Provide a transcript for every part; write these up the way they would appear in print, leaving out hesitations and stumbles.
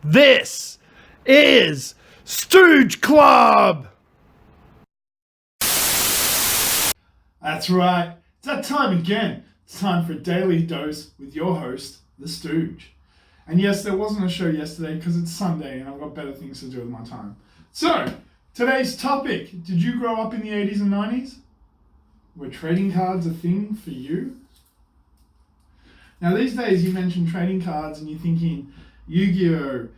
This is Stooge Club! That's right, it's that time again. It's time for a daily dose with your host, the Stooge. And yes, there wasn't a show yesterday because it's Sunday and I've got better things to do with my time. So, today's topic, did you grow up in the 80s and 90s? Were trading cards a thing for you? Now these days you mention trading cards and you're thinking Yu-Gi-Oh!,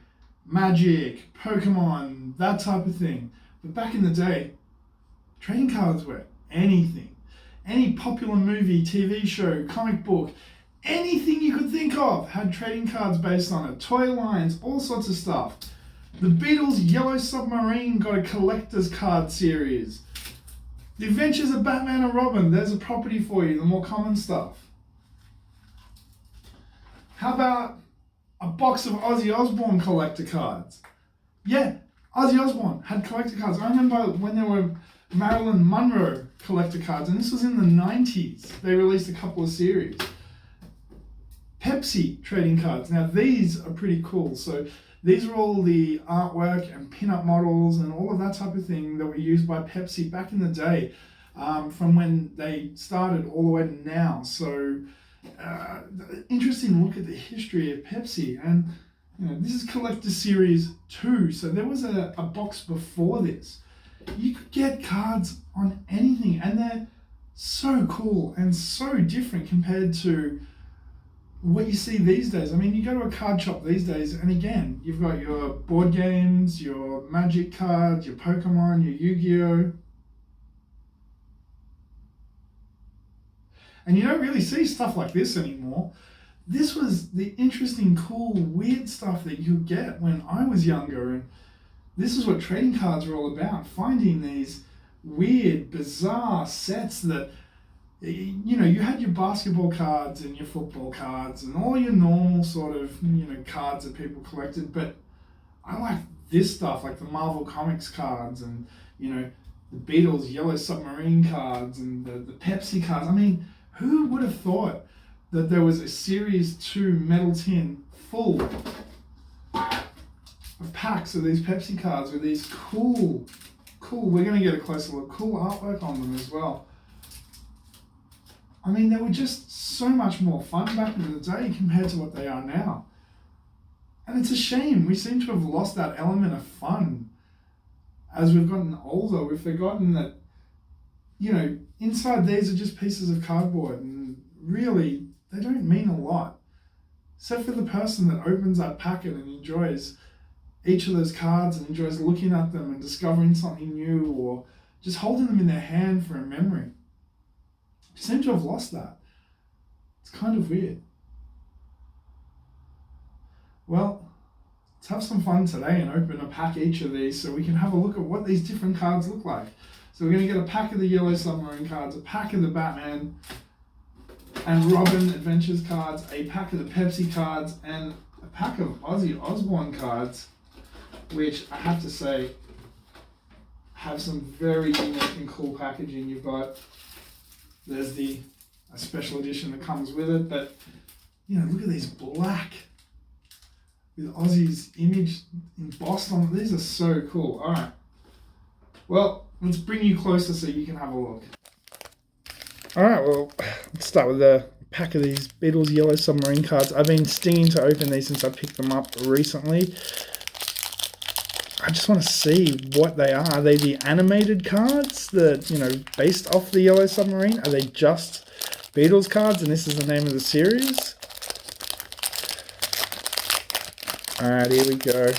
Magic, Pokemon, that type of thing. But back in the day, trading cards were anything. Any popular movie, TV show, comic book, anything you could think of had trading cards based on it. Toy lines, all sorts of stuff. The Beatles Yellow Submarine got a collector's card series. The Adventures of Batman and Robin, there's a property for you, the more common stuff. How about a box of Ozzy Osborn collector cards? Yeah, Ozzy Osborn had collector cards. I remember when there were Marilyn Monroe collector cards, and this was in the 90s. They released a couple of series. Pepsi trading cards. Now these are pretty cool. So these are all the artwork and pin-up models and all of that type of thing that were used by Pepsi back in the day, from when they started all the way to now. So interesting look at the history of Pepsi. And this is collector series 2. So there was a box before this. You could get cards on anything, and they're so cool and so different compared to what you see these days. I mean, you go to a card shop these days, and again, you've got your board games, your Magic cards, your Pokemon, your Yu-Gi-Oh! And you don't really see stuff like this anymore. This was the interesting, cool, weird stuff that you could get when I was younger, and this is what trading cards are all about, finding these weird, bizarre sets that, you had your basketball cards and your football cards and all your normal sort of, cards that people collected, but I like this stuff, like the Marvel Comics cards and, the Beatles Yellow Submarine cards and the Pepsi cards. I mean, who would have thought that there was a Series 2 metal tin full of packs of these Pepsi cards with these cool, we're going to get a closer look, cool artwork on them as well. I mean, they were just so much more fun back in the day compared to what they are now. And it's a shame. We seem to have lost that element of fun as we've gotten older. We've forgotten that, inside these are just pieces of cardboard, and really, they don't mean a lot. Except for the person that opens that packet and enjoys each of those cards and enjoys looking at them and discovering something new, or just holding them in their hand for a memory. We seem to have lost that. It's kind of weird. Well, let's have some fun today and open a pack each of these so we can have a look at what these different cards look like. So we're going to get a pack of the Yellow Submarine cards, a pack of the Batman and Robin Adventures cards, a pack of the Pepsi cards, and a pack of Ozzy Osborn cards, which I have to say have some very unique and cool packaging. You've got, there's a special edition that comes with it, but look at these black with Ozzy's image embossed on them. These are so cool. All right, well, let's bring you closer so you can have a look. All right, well, let's start with a pack of these Beatles Yellow Submarine cards. I've been stinging to open these since I picked them up recently. I just want to see what they are. Are they the animated cards that, based off the Yellow Submarine? Are they just Beatles cards and this is the name of the series? Alright, here we go.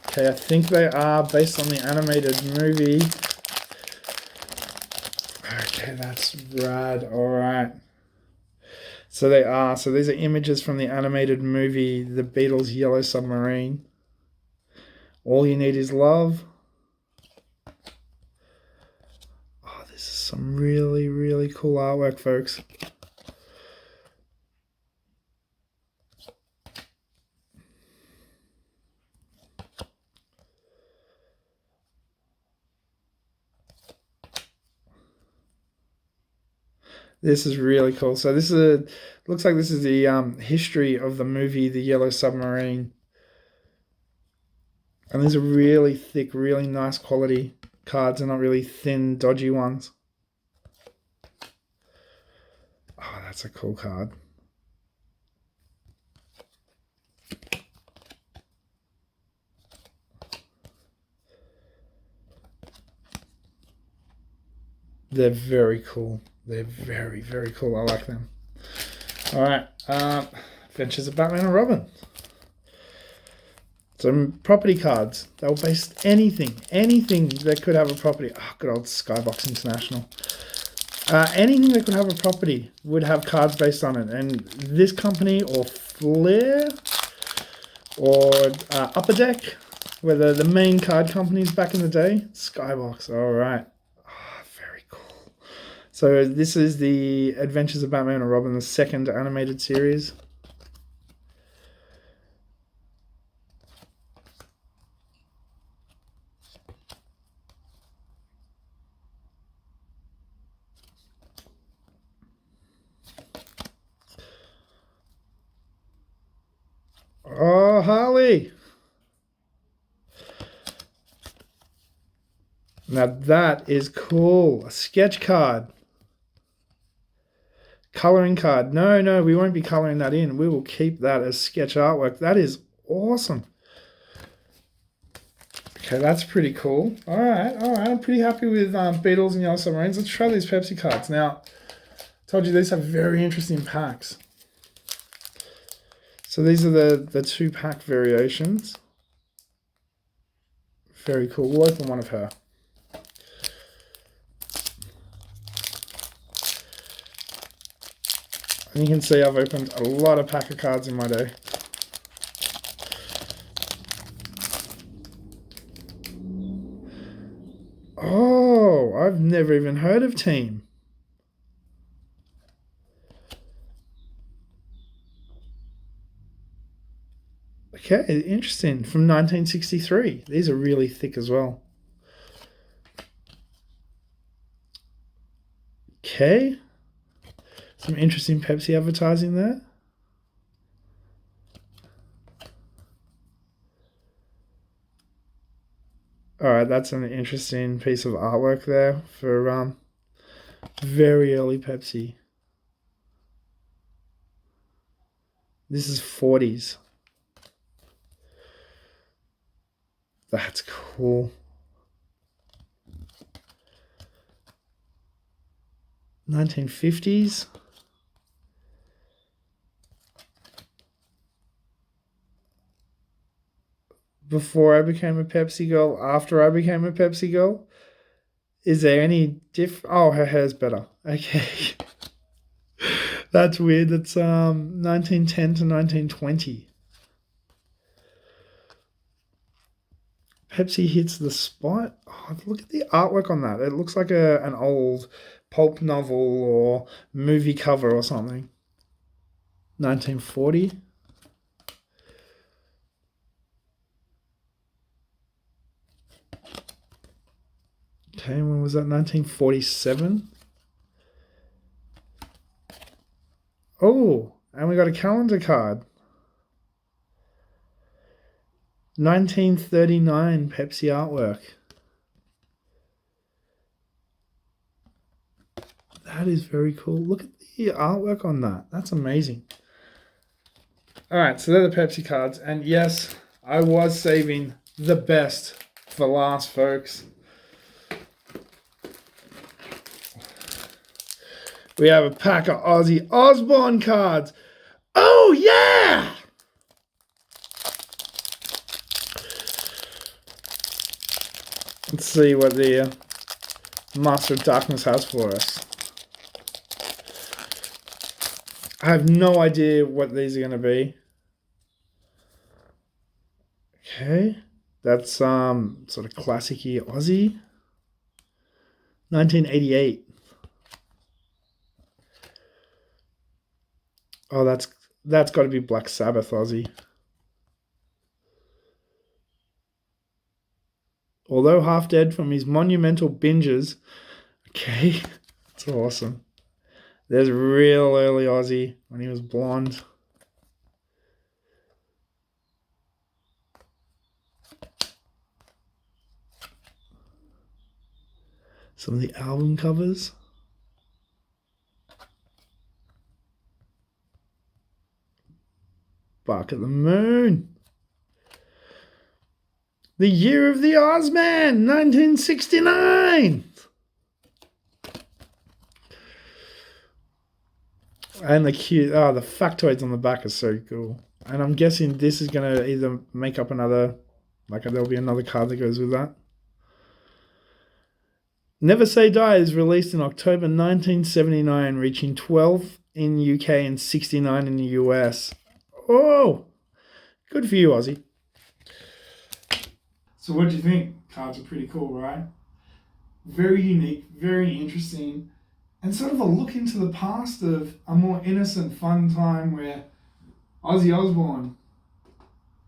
Okay, I think they are based on the animated movie. Okay, that's rad. Alright. So they are. So these are images from the animated movie, The Beatles Yellow Submarine. All You Need Is Love. Oh, this is some really, really cool artwork, folks. This is really cool. So this looks like this is the history of the movie, The Yellow Submarine. And these are really thick, really nice quality cards. They're not really thin, dodgy ones. Oh, that's a cool card. They're very cool. They're very, very cool. I like them. All right. Adventures of Batman and Robin. Some property cards. They were based anything that could have a property. Oh, good old Skybox International. Anything that could have a property would have cards based on it. And this company, or Flair, or Upper Deck, were the main card companies back in the day. Skybox. All right. Very cool. So this is the Adventures of Batman and Robin, the second animated series. Oh, Harley. Now that is cool. A sketch card. Coloring card. No, we won't be coloring that in. We will keep that as sketch artwork. That is awesome. Okay, that's pretty cool. All right. I'm pretty happy with Beatles and Yellow Submarines. Let's try these Pepsi cards. Now, I told you these have very interesting packs. So these are the 2-pack variations. Very cool. We'll open one of her. And you can see I've opened a lot of pack of cards in my day. Oh, I've never even heard of Team. Okay, interesting. From 1963. These are really thick as well. Okay. Some interesting Pepsi advertising there. All right, that's an interesting piece of artwork there for very early Pepsi. This is 40s. That's cool. 1950s. Before I became a Pepsi girl, after I became a Pepsi girl. Is there any Oh, her hair's better. Okay. That's weird. That's 1910 to 1920. Pepsi hits the spot. Oh, look at the artwork on that. It looks like an old pulp novel or movie cover or something. 1940. Okay, when was that? 1947. Oh, and we got a calendar card. 1939 Pepsi artwork. That is very cool. Look at the artwork on that. That's amazing. All right, so they're the Pepsi cards. And yes, I was saving the best for last, folks. We have a pack of Ozzy Osborn cards. Oh, yeah! Let's see what the Master of Darkness has for us. I have no idea what these are going to be. Okay. That's sort of classic-y Ozzy. 1988. Oh, that's got to be Black Sabbath Ozzy. Although half dead from his monumental binges. Okay, that's awesome. There's real early Ozzy when he was blonde. Some of the album covers. Bark at the Moon. The Year of the Ozman, 1969. And the cute, the factoids on the back are so cool. And I'm guessing this is going to either make up another, there'll be another card that goes with that. Never Say Die is released in October 1979, reaching 12 in UK and 69 in the US. Oh, good for you, Ozzy. So what do you think? Cards are pretty cool, right? Very unique, very interesting, and sort of a look into the past of a more innocent, fun time where Ozzy Osborn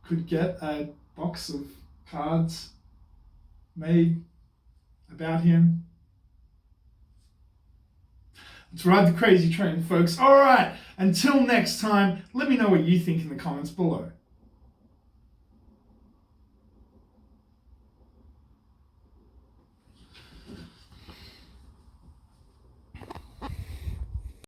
could get a box of cards made about him. Let's ride the crazy train, folks. All right, until next time, let me know what you think in the comments below.